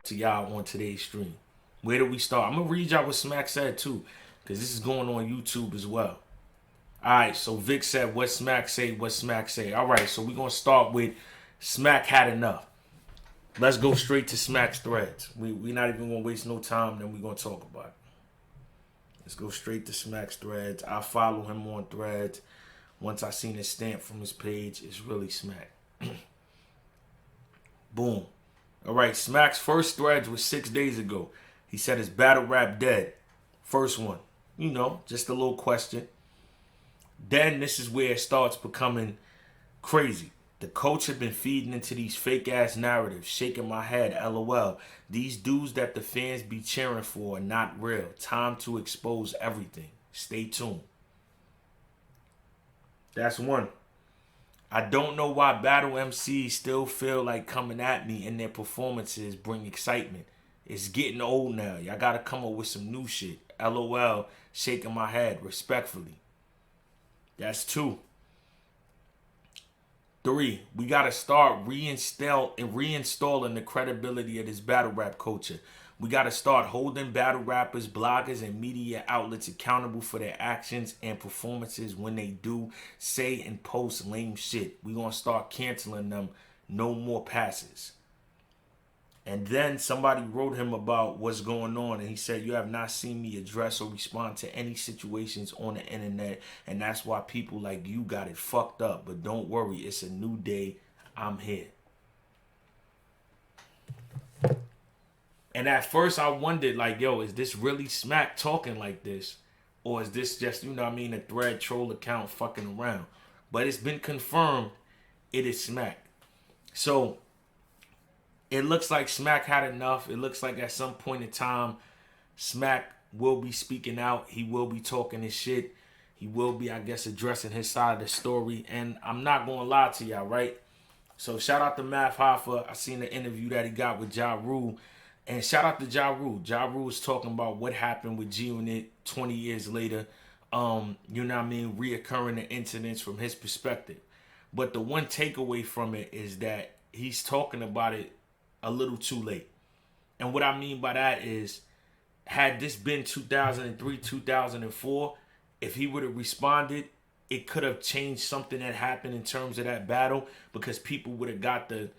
to y'all on today's stream. Where do we start? I'm going to read y'all what Smack said too, because this is going on YouTube as well. All right, so Vic said, what Smack say, what Smack say. All right, so we're going to start with Smack had enough. Let's go straight to Smack's threads. We not even going to waste no time, then we're going to talk about it. Let's go straight to Smack's threads. I follow him on threads. Once I seen his stamp from his page, it's really Smack. Boom. All right, Smack's first threads was 6 days ago. He said his battle rap dead. First one. You know, just a little question. Then this is where it starts becoming crazy. The coach had been feeding into these fake ass narratives, shaking my head, LOL. These dudes that the fans be cheering for are not real. Time to expose everything. Stay tuned. That's one. I don't know why battle MCs still feel like coming at me and their performances bring excitement. It's getting old now. Y'all gotta come up with some new shit. LOL, shaking my head respectfully. That's two. 3, we gotta start reinstalling the credibility of this battle rap culture. We gotta start holding battle rappers, bloggers, and media outlets accountable for their actions and performances when they do say and post lame shit. We gonna start canceling them. No more passes. And then somebody wrote him about what's going on, and he said, you have not seen me address or respond to any situations on the internet, and that's why people like you got it fucked up. But don't worry, it's a new day. I'm here. And at first I wondered, like, yo, is this really Smack talking like this? Or is this just, you know what I mean, a thread troll account fucking around? But it's been confirmed it is Smack. So it looks like Smack had enough. It looks like at some point in time, Smack will be speaking out. He will be talking his shit. He will be, I guess, addressing his side of the story. And I'm not going to lie to y'all, right? So shout out to Math Hoffa. I seen the interview that he got with Ja Rule. And shout out to Ja Rule. Ja Rule was talking about what happened with G-Unit 20 years later. You know what I mean? Reoccurring the incidents from his perspective. But the one takeaway from it is that he's talking about it a little too late. And what I mean by that is, had this been 2003, 2004, if he would have responded, it could have changed something that happened in terms of that battle, because people would have got to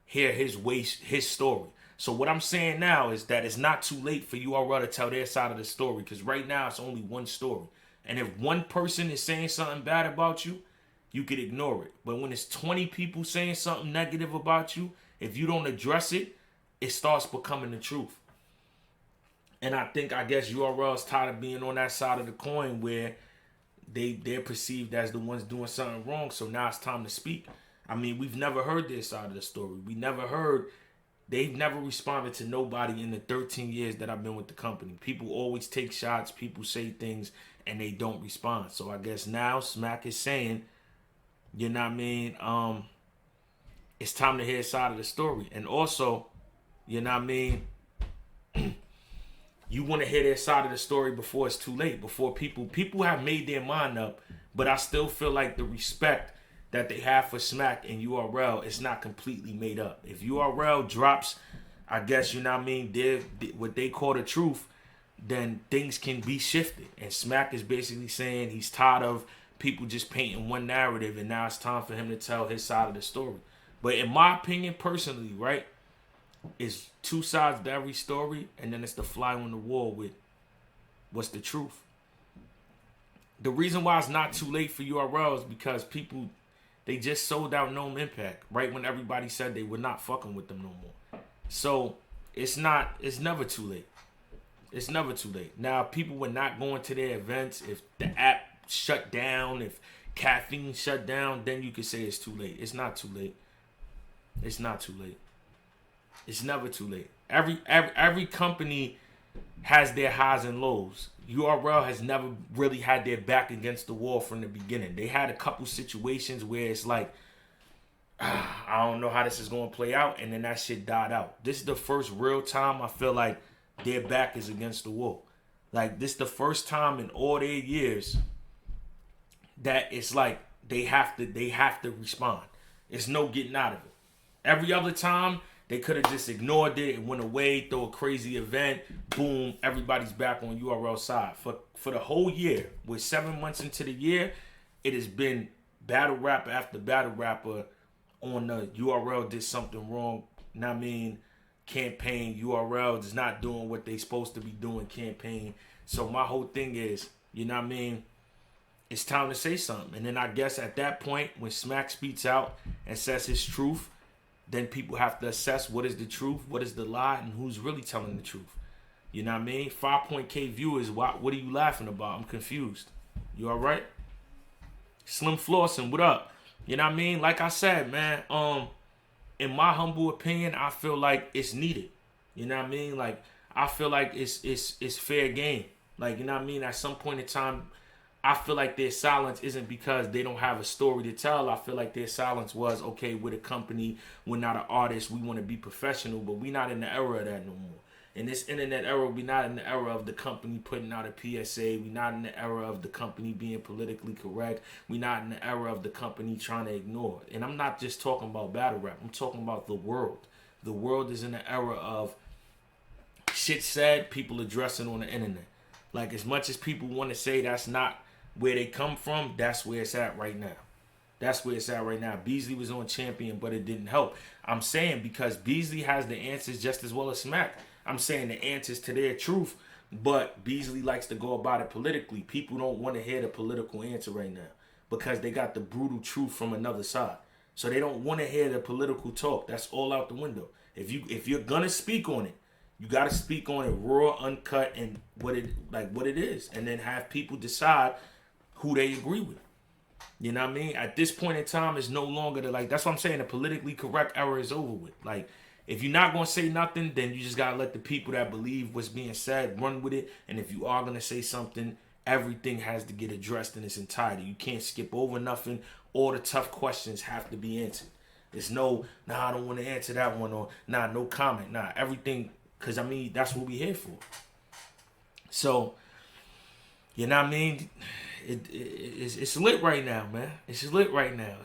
hear his story. So what I'm saying now is that it's not too late for URL to tell their side of the story, because right now it's only one story. And if one person is saying something bad about you, you could ignore it. But when it's 20 people saying something negative about you, if you don't address it, it starts becoming the truth. And I guess URL is tired of being on that side of the coin where they're perceived as the ones doing something wrong. So now it's time to speak. I mean, we've never heard their side of the story. They've never responded to nobody in the 13 years that I've been with the company. People always take shots, people say things, and they don't respond. So I guess now Smack is saying, you know what I mean, it's time to hear his side of the story. And also, you know what I mean, you want to hear their side of the story before it's too late, before people have made their mind up, but I still feel like the respect that they have for Smack and URL is not completely made up. If URL drops, I guess, you know what I mean, what they call the truth, then things can be shifted. And Smack is basically saying he's tired of people just painting one narrative, and now it's time for him to tell his side of the story. But in my opinion, personally, right, it's two sides to every story, and then it's the fly on the wall with what's the truth. The reason why it's not too late for URL is because people, they just sold out Gnome Impact right when everybody said they were not fucking with them no more. So it's never too late. It's never too late. Now, people were not going to their events. If the app shut down, if caffeine shut down, then you could say it's too late. It's not too late. It's not too late. It's never too late. Every company has their highs and lows. URL has never really had their back against the wall from the beginning. They had a couple situations where it's like, I don't know how this is going to play out, and then that shit died out. This is the first real time I feel like their back is against the wall. Like, this is the first time in all their years that it's like they have to respond. It's no getting out of it. Every other time, They could have just ignored it and went away, throw a crazy event, boom, everybody's back on URL side. For the whole year, we're 7 months into the year, it has been battle rapper after battle rapper on the URL did something wrong. Know what I mean? Campaign, URL is not doing what they supposed to be doing, campaign. So my whole thing is, you know what I mean? It's time to say something. And then I guess at that point, when Smack speaks out and says his truth, then people have to assess what is the truth, what is the lie, and who's really telling the truth. You know what I mean? 5.K viewers, what are you laughing about? I'm confused. You all right? Slim Flossin, what up? You know what I mean? Like I said, man, in my humble opinion, I feel like it's needed. You know what I mean? Like, I feel like it's fair game. Like, you know what I mean? At some point in time, I feel like their silence isn't because they don't have a story to tell. I feel like their silence was, okay, we're a company, we're not an artist, we want to be professional, but we're not in the era of that no more. In this internet era, we're not in the era of the company putting out a PSA. We're not in the era of the company being politically correct. We're not in the era of the company trying to ignore. And I'm not just talking about battle rap. I'm talking about the world. The world is in the era of shit said, people addressing on the internet. Like, as much as people want to say that's not where they come from, that's where it's at right now. That's where it's at right now. Beasley was on Champion, but it didn't help. I'm saying because Beasley has the answers just as well as Smack. I'm saying the answers to their truth, but Beasley likes to go about it politically. People don't want to hear the political answer right now because they got the brutal truth from another side. So they don't want to hear the political talk. That's all out the window. If you're gonna speak on it, you got to speak on it raw, uncut, and what it is, and then have people decide who they agree with. You know what I mean? At this point in time, it's no longer that's what I'm saying. The politically correct era is over with. Like, if you're not going to say nothing, then you just got to let the people that believe what's being said run with it. And if you are going to say something, everything has to get addressed in its entirety. You can't skip over nothing. All the tough questions have to be answered. There's no, I don't want to answer that one, or no comment. Everything, because, I mean, that's what we here for. So, you know what I mean? It's lit right now, man. It's lit right now.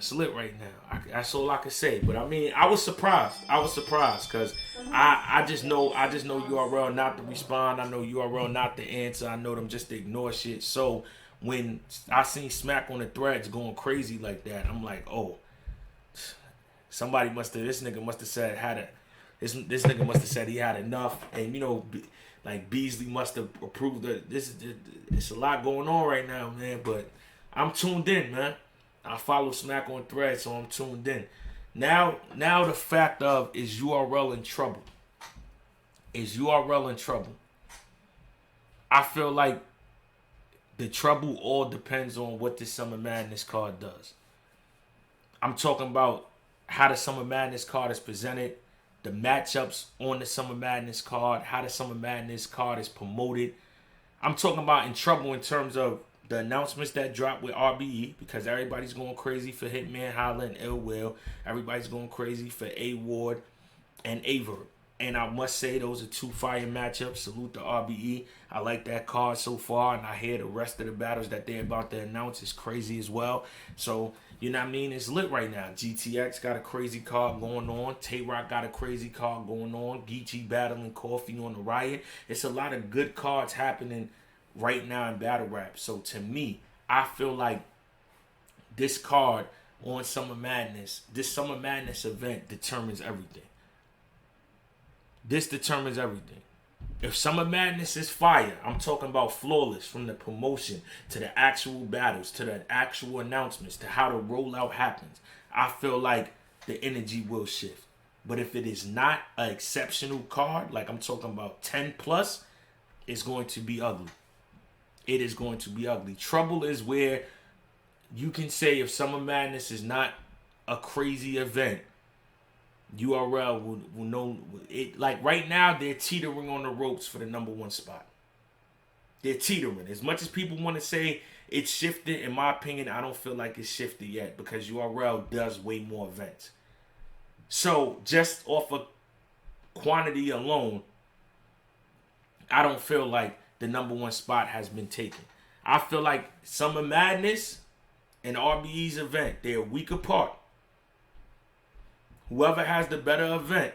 That's all I can say. But I mean, I was surprised because I just know URL not to respond. I know URL not to answer. I know them just to ignore shit. So when I seen Smack on the threads going crazy like that, I'm like, oh, this nigga must have said he had enough, and you know. Like, Beasley must have approved that. It's a lot going on right now, man. But I'm tuned in, man. I follow Smack on Threads, so I'm tuned in. Now the fact of, is URL in trouble? Is URL in trouble? I feel like the trouble all depends on what the Summer Madness card does. I'm talking about how the Summer Madness card is presented, the matchups on the Summer Madness card, how the Summer Madness card is promoted. I'm talking about in trouble in terms of the announcements that dropped with RBE, because everybody's going crazy for Hitman Holla and Ill Will. Everybody's going crazy for A Ward and Averb. And I must say, those are two fire matchups. Salute to RBE. I like that card so far, and I hear the rest of the battles that they're about to announce is crazy as well. So, you know what I mean? It's lit right now. GTX got a crazy card going on. Tay-Rock got a crazy card going on. Geechee battling Coffee on the Riot. It's a lot of good cards happening right now in battle rap. So, to me, I feel like this card on Summer Madness, this Summer Madness event determines everything. This determines everything. If Summer Madness is fire, I'm talking about flawless, from the promotion to the actual battles, to the actual announcements, to how the rollout happens. I feel like the energy will shift. But if it is not an exceptional card, like I'm talking about 10 plus, it's going to be ugly. It is going to be ugly. Trouble is where you can say if Summer Madness is not a crazy event, URL will know it. Like right now, they're teetering on the ropes for the number one spot. They're teetering. As much as people want to say it's shifted, in my opinion, I don't feel like it's shifted yet, because URL does way more events. So just off of quantity alone, I don't feel like the number one spot has been taken. I feel like Summer Madness and RBE's event, they're a week apart. Whoever has the better event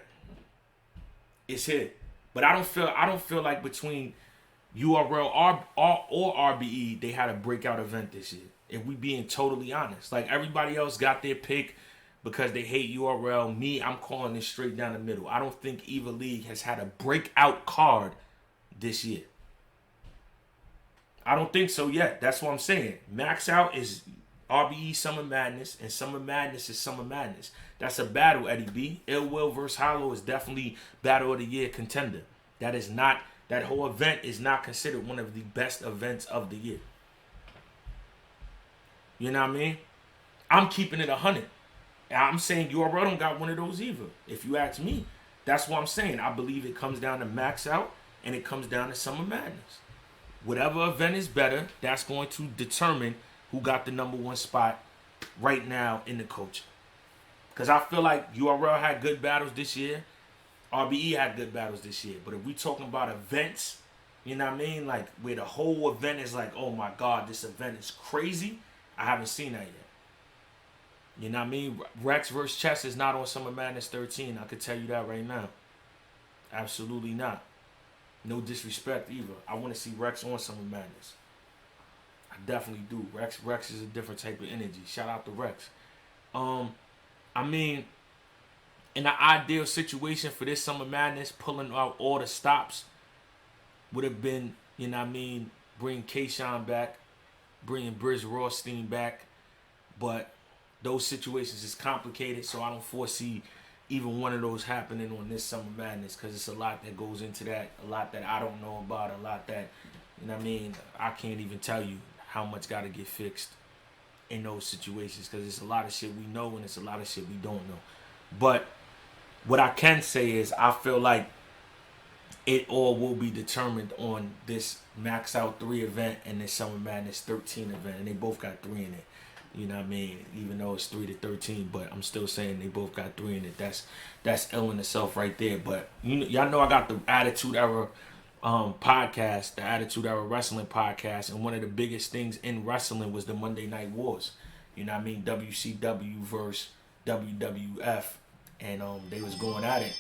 It's here. But I don't feel like between or RBE they had a breakout event this year. If we being totally honest, like everybody else got their pick because they hate URL. Me, I'm calling this straight down the middle. I don't think either league has had a breakout card this year. I don't think so yet. That's what I'm saying. Max Out is RBE Summer Madness, and Summer Madness is Summer Madness. That's a battle, Eddie B. Ill Will versus Hollow is definitely Battle of the Year contender. That whole event is not considered one of the best events of the year. You know what I mean? I'm keeping it 100. I'm saying URL don't got one of those either. If you ask me, that's what I'm saying. I believe it comes down to Max Out and it comes down to Summer Madness. Whatever event is better, that's going to determine who got the number one spot right now in the culture. Because I feel like URL had good battles this year. RBE had good battles this year. But if we talking about events, you know what I mean? Like where the whole event is like, oh my God, this event is crazy. I haven't seen that yet. You know what I mean? Rex versus Chess is not on Summer Madness 13. I could tell you that right now. Absolutely not. No disrespect either. I want to see Rex on Summer Madness. I definitely do. Rex is a different type of energy. Shout out to Rex. I mean, in the ideal situation for this Summer Madness, pulling out all the stops would have been, you know what I mean, bring Kayshawn back, bringing Briz Rothstein back. But those situations is complicated, so I don't foresee even one of those happening on this Summer Madness because it's a lot that goes into that, a lot that I don't know about, a lot that, you know what I mean, I can't even tell you how much got to get fixed in those situations because it's a lot of shit we know and it's a lot of shit we don't know. But what I can say is I feel like it all will be determined on this Max Out 3 event and this Summer Madness 13 event, and they both got 3 in it. You know what I mean? Even though it's 3 to 13, but I'm still saying they both got 3 in it. That's ill in itself right there. But y'all know I got the Attitude Era podcast, the Attitude Era Wrestling podcast, and one of the biggest things in wrestling was the Monday Night Wars. You know what I mean? WCW versus WWF, and they was going at it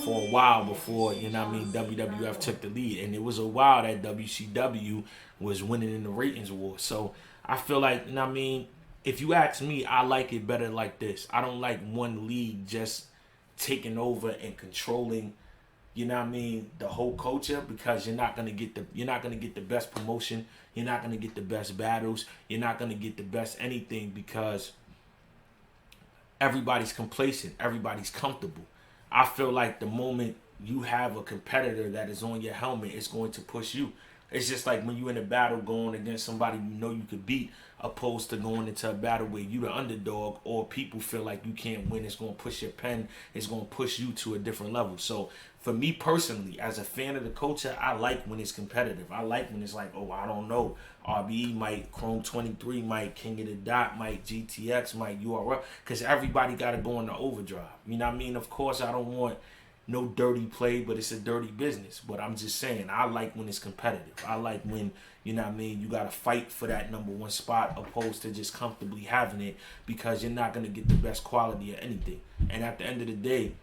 for a while before, you know what I mean, WWF took the lead, and it was a while that WCW was winning in the ratings war. So I feel like, you know what I mean, if you ask me, I like it better like this. I don't like one league just taking over and controlling, you know what I mean, the whole culture, because you're not gonna get the best promotion, you're not gonna get the best battles, you're not gonna get the best anything because everybody's complacent, everybody's comfortable. I feel like the moment you have a competitor that is on your helmet, it's going to push you. It's just like when you're in a battle going against somebody you know you could beat, opposed to going into a battle where you're the underdog or people feel like you can't win. It's going to push your pen. It's going to push you to a different level. So for me personally, as a fan of the culture, I like when it's competitive. I like when it's like, oh, I don't know. RBE might, Chrome 23 might, King of the Dot might, GTX might, URL. Because everybody got to go into overdrive. You know what I mean? Of course, I don't want no dirty play, but it's a dirty business. But I'm just saying, I like when it's competitive. I like when, you know what I mean, you got to fight for that number one spot opposed to just comfortably having it because you're not going to get the best quality of anything. And at the end of the day,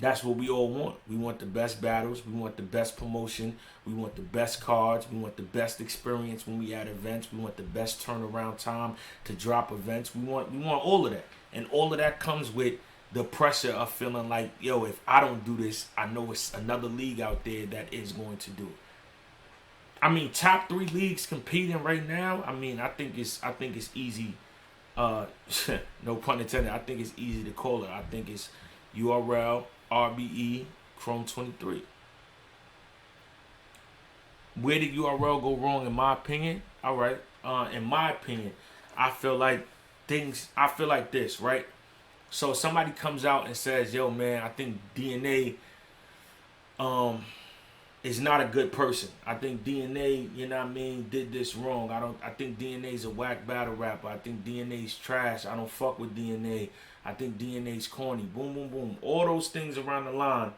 that's what we all want. We want the best battles. We want the best promotion. We want the best cards. We want the best experience when we at events. We want the best turnaround time to drop events. We want all of that. And all of that comes with the pressure of feeling like, yo, if I don't do this, I know it's another league out there that is going to do it. I mean, top 3 leagues competing right now. I mean, I think it's easy. No pun intended. I think it's easy to call it. I think it's URL, RBE, Chrome 23. Where did URL go wrong in my opinion? All right. In my opinion, I feel like this, right? So somebody comes out and says, yo, man, I think DNA is not a good person. I think DNA, you know what I mean, did this wrong. I think DNA's a whack battle rapper. I think DNA's trash. I don't fuck with DNA. I think DNA's corny. Boom, boom, boom. All those things around the line,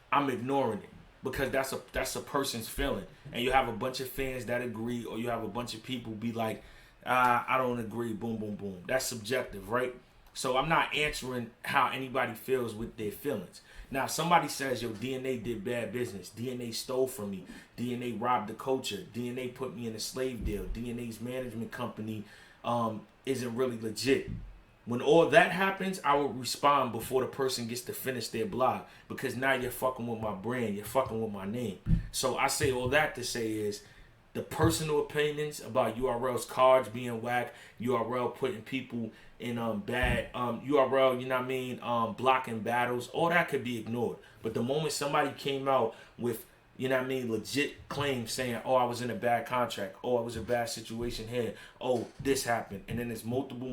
I'm ignoring it because that's a person's feeling. And you have a bunch of fans that agree, or you have a bunch of people be like, I don't agree. Boom, boom, boom. That's subjective, right? So I'm not answering how anybody feels with their feelings. Now, somebody says, yo, DNA did bad business. DNA stole from me. DNA robbed the culture. DNA put me in a slave deal. DNA's management company isn't really legit. When all that happens, I will respond before the person gets to finish their blog, because now you're fucking with my brand. You're fucking with my name. So I say all that to say is the personal opinions about URL's cards being whack, URL putting people in bad URL, you know what I mean, blocking battles, all that could be ignored. But the moment somebody came out with, you know what I mean, legit claims saying, oh, I was in a bad contract, oh, I was in a bad situation here, oh, this happened, and then there's multiple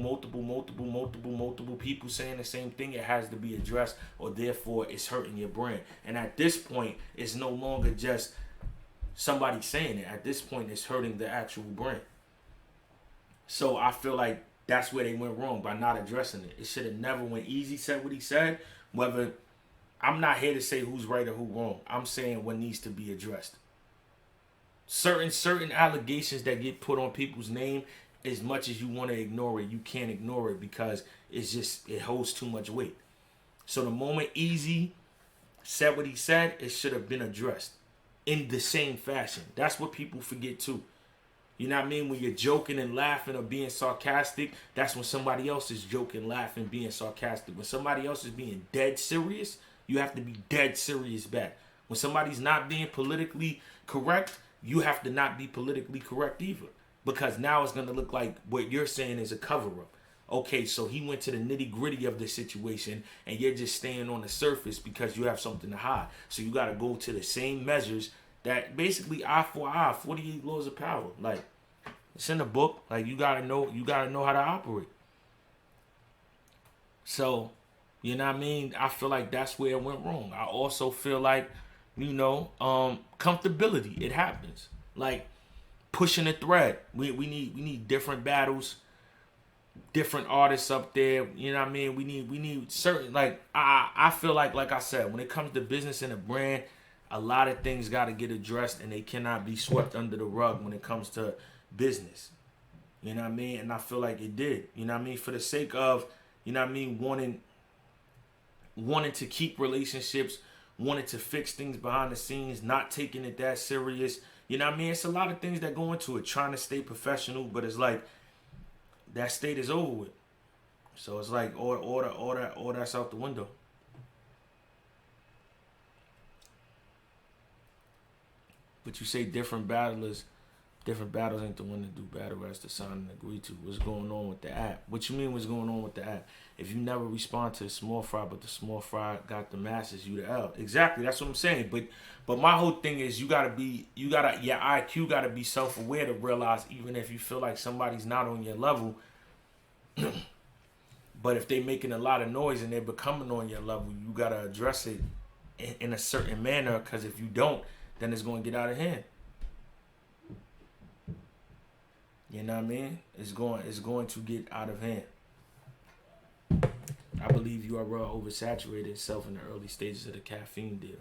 people saying the same thing, it has to be addressed, or therefore it's hurting your brand. And at this point, it's no longer just somebody saying it. At this point, it's hurting the actual brand. So I feel like that's where they went wrong by not addressing it. It should have never, when Easy said what he said, whether, I'm not here to say who's right or who wrong. I'm saying what needs to be addressed. Certain allegations that get put on people's name, as much as you want to ignore it, you can't ignore it because it holds too much weight. So the moment Easy said what he said, it should have been addressed in the same fashion. That's what people forget too. You know what I mean? When you're joking and laughing or being sarcastic, that's when somebody else is joking, laughing, being sarcastic. When somebody else is being dead serious, you have to be dead serious back. When somebody's not being politically correct, you have to not be politically correct either. Because now it's going to look like what you're saying is a cover-up. Okay, so he went to the nitty-gritty of the situation, and you're just staying on the surface because you have something to hide. So you got to go to the same measures that basically eye for eye, 48 laws of power. Like, it's in the book. Like, you gotta know how to operate. So, you know what I mean? I feel like that's where it went wrong. I also feel like, comfortability. It happens. Like, pushing a thread. We need different battles, different artists up there. You know what I mean? We need certain, like, I feel like I said, when it comes to business and a brand, a lot of things got to get addressed, and they cannot be swept under the rug when it comes to business. You know what I mean? And I feel like it did. You know what I mean? For the sake of, you know what I mean, wanting to keep relationships, wanting to fix things behind the scenes, not taking it that serious. You know what I mean? It's a lot of things that go into it, trying to stay professional, but it's like that state is over with. So it's like all that's out the window. But you say different battles ain't the one to do battle as to sign and agree to. What's going on with the app? What you mean what's going on with the app? If you never respond to the small fry, but the small fry got the masses, you the L. Exactly, that's what I'm saying. But my whole thing is your IQ gotta be self-aware to realize, even if you feel like somebody's not on your level, but if they making a lot of noise and they're becoming on your level, you gotta address it in a certain manner, because if you don't, then it's going to get out of hand. You know what I mean? It's going to get out of hand. I believe URL oversaturated itself in the early stages of the caffeine deal.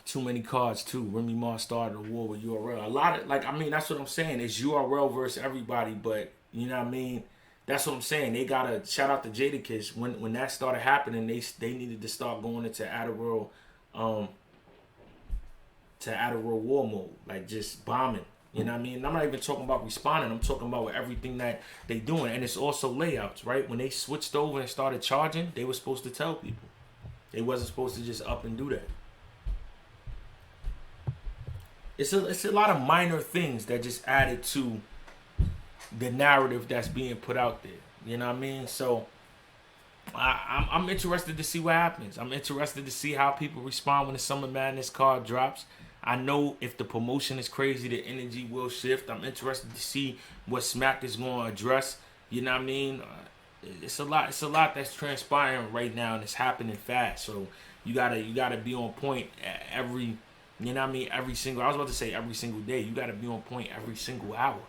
Too many cards too. Remy Ma started a war with URL. A lot of, like, I mean, that's what I'm saying. It's URL versus everybody, but you know what I mean? That's what I'm saying. They gotta shout out to Jadakiss. When that started happening, they needed to start going into Adderall war mode, like just bombing. You know what I mean? I'm not even talking about responding. I'm talking about with everything that they doing. And it's also layouts, right? When they switched over and started charging, they were supposed to tell people. They wasn't supposed to just up and do that. It's a lot of minor things that just added to the narrative that's being put out there. You know what I mean? So I'm interested to see what happens. I'm interested to see how people respond when the Summer Madness card drops. I know if the promotion is crazy, the energy will shift. I'm interested to see what Smack is going to address. You know what I mean? It's a lot that's transpiring right now, and it's happening fast. So you gotta be on point every, you know what I mean? I was about to say every single day. You gotta be on point every single hour.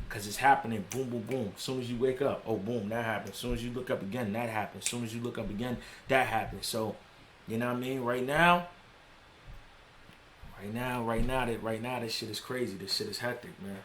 Because it's happening, boom, boom, boom. As soon as you wake up, oh, boom, that happens. As soon as you look up again, that happens. As soon as you look up again, that happens. So, you know what I mean? Right now, this shit is crazy. This shit is hectic, man.